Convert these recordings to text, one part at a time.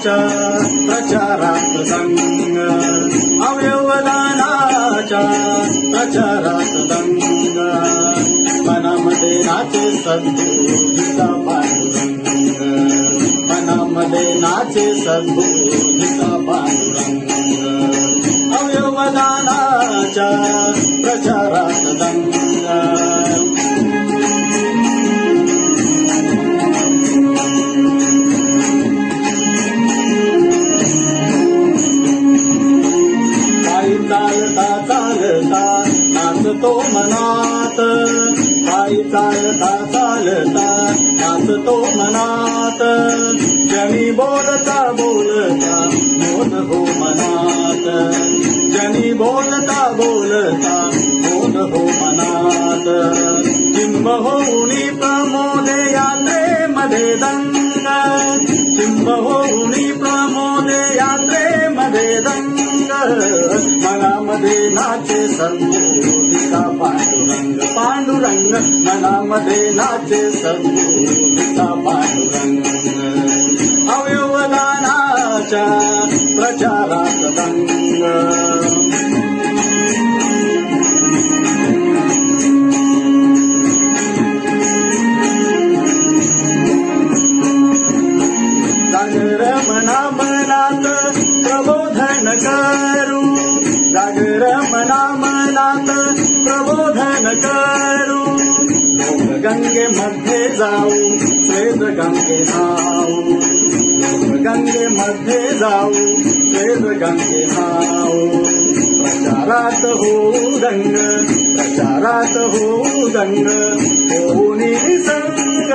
अवयवदानाच्या प्रचारात दंग, अवयवदानाच्या प्रचारात दंग, मनामध्ये नाचे सद्गुरूचा पांडुरंग, मनामध्ये नाचे सद्गुरूचा पांडुरंग, अवयवदानाच्या प्रचारात दंग. चालता चालता नाचतो मनात, पायी चालता चालता नाचतो मनात, जनी बोलता बोलता मोद हो मनात, जनी बोलता बोलता मोद हो मनात, चिंब होऊनी प्रमोदे यात्रेमध्ये दंग, चिंब होऊनी प्रमोदे यात्रेमध्ये दंग, मनामध्ये नाचे सद्गुरूचा पांडुरंग, पांडुरंग, मनामध्ये नाचे सद्गुरूचा पांडुरंग, अवयवदानाच्या प्रचारात दंग. जागर मना मनात प्रबोधन करू, जागर मना मनात प्रबोधन करू, लोक गंगेमध्ये जाऊ श्वेत गंगे नाऊ, लोक गंगेमध्ये जाऊ श्वेत गंगे नाऊ, प्रचारात होऊ दंग, प्रचारात होऊ दंग, होऊनी संग,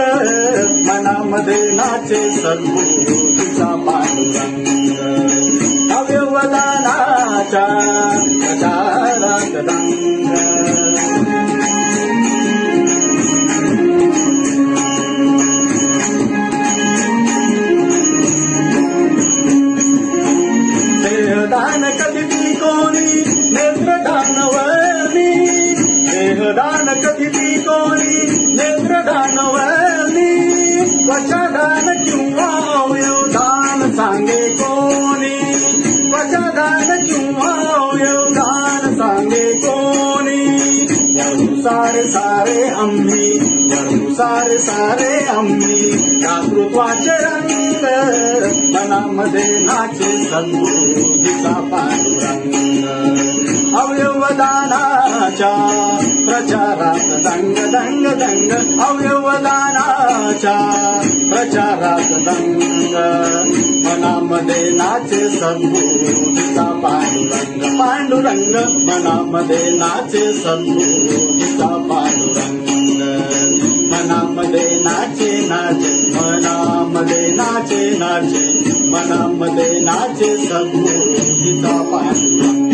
मनामध्ये नाचे सद्गुरूचा पांडुरंग, अवयवदानाच्या प्रचारात दंग. देहदान कधी कोणी नेत्रदानवनी, देहदान कधी कोणी नेत्रदानवनी, त्वचादान किंवा अवयवदान सांगे कोणी, त्वचादान किंवा अवयवदान सांगे कोणी, वरू सारे सारे आम्ही, वरू सारे सारे आम्ही, दातृत्वाचे रंग, मनामध्ये नाचे सद्गुरूचा पांडुरंग, अवयवदानाच्या प्रचारात दंग, दंग दंग, अवयवदानाच्या प्रचारात दंग, मनामध्ये नाचे सद्गुरूचा पांडुरंग, पांडुरंग, मनामध्ये नाचे सद्गुरूचा पांडुरंग, मनामध्ये नाचे नाचे, मनामध्ये नाचे नाचे, मनामध्ये नाचे सद्गुरूचा पांडुरंग.